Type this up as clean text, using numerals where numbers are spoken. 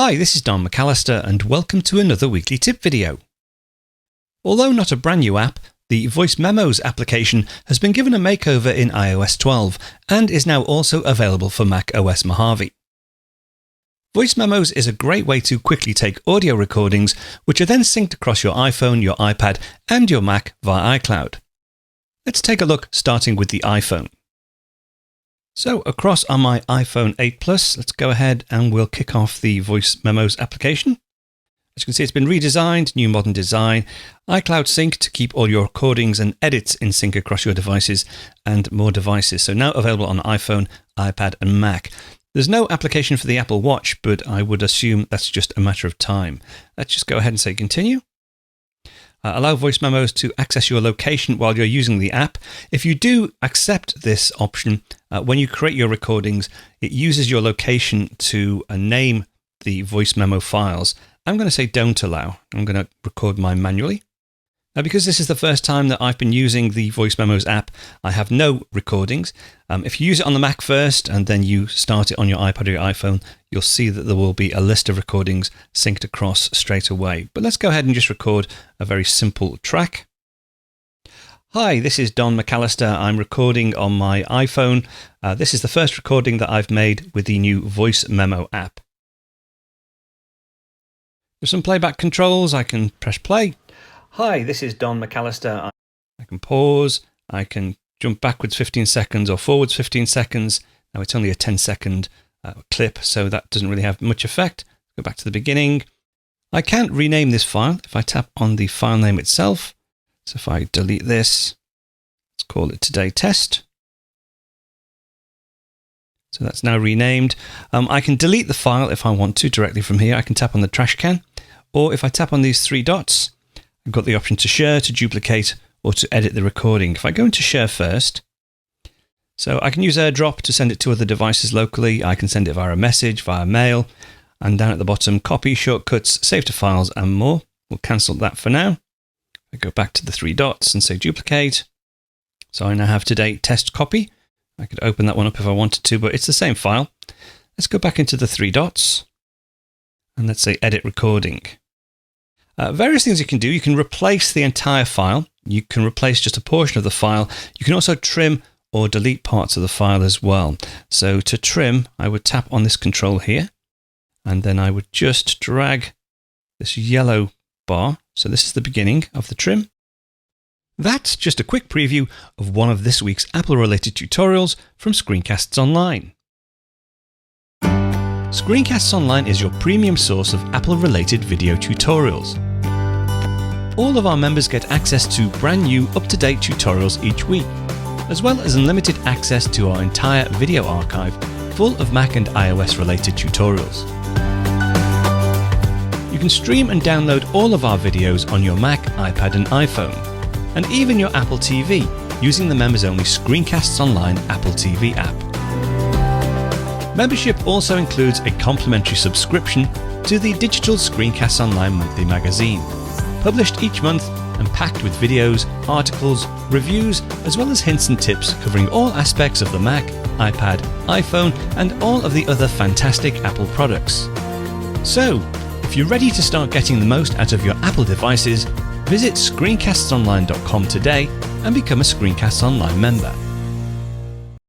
Hi, this is Don McAllister and welcome to another weekly tip video. Although not a brand new app, the Voice Memos application has been given a makeover in iOS 12 and is now also available for Mac OS Mojave. Voice Memos is a great way to quickly take audio recordings which are then synced across your iPhone, your iPad and your Mac via iCloud. Let's take a look starting with the iPhone. So across on my iPhone 8 Plus, let's go ahead and we'll kick off the Voice Memos application. As you can see, it's been redesigned, new modern design, iCloud Sync to keep all your recordings and edits in sync across your devices and more devices. So now available on iPhone, iPad and Mac. There's no application for the Apple Watch, but I would assume that's just a matter of time. Let's just go ahead and say continue. Allow Voice Memos to access your location while you're using the app. If you do accept this option, when you create your recordings, it uses your location to name the voice memo files. I'm going to say don't allow. I'm going to record mine manually. Now, because this is the first time that I've been using the Voice Memos app, I have no recordings. If you use it on the Mac first and then you start it on your iPad or your iPhone, you'll see that there will be a list of recordings synced across straight away. But let's go ahead and just record a very simple track. Hi, this is Don McAllister. I'm recording on my iPhone. This is the first recording that I've made with the new Voice Memo app. With some playback controls, I can press play. Hi, this is Don McAllister. I can pause, I can jump backwards 15 seconds or forwards 15 seconds. Now it's only a 10-second clip, so that doesn't really have much effect. Go back to the beginning. I can rename this file if I tap on the file name itself. So if I delete this, let's call it Today Test. So that's now renamed. I can delete the file if I want to directly from here. I can tap on the trash can, or if I tap on these three dots, I've got the option to share, to duplicate, or to edit the recording. If I go into share first, so I can use AirDrop to send it to other devices locally. I can send it via a message, via mail, and down at the bottom, copy, shortcuts, save to files, and more. We'll cancel that for now. I go back to the three dots and say duplicate. So I now have Today Test copy. I could open that one up if I wanted to, but it's the same file. Let's go back into the three dots and let's say edit recording. Various things you can do. You can replace the entire file. You can replace just a portion of the file. You can also trim or delete parts of the file as well. So to trim, I would tap on this control here, and then I would just drag this yellow bar. So this is the beginning of the trim. That's just a quick preview of one of this week's Apple-related tutorials from ScreenCastsOnline. ScreenCastsOnline is your premium source of Apple-related video tutorials. All of our members get access to brand new, up-to-date tutorials each week, as well as unlimited access to our entire video archive full of Mac and iOS-related tutorials. You can stream and download all of our videos on your Mac, iPad and iPhone, and even your Apple TV using the members-only ScreenCastsOnline Apple TV app. Membership also includes a complimentary subscription to the digital ScreenCastsOnline monthly magazine, published each month and packed with videos, articles, reviews, as well as hints and tips covering all aspects of the Mac, iPad, iPhone, and all of the other fantastic Apple products. So, if you're ready to start getting the most out of your Apple devices, visit ScreenCastsOnline.com today and become a ScreenCastsOnline member.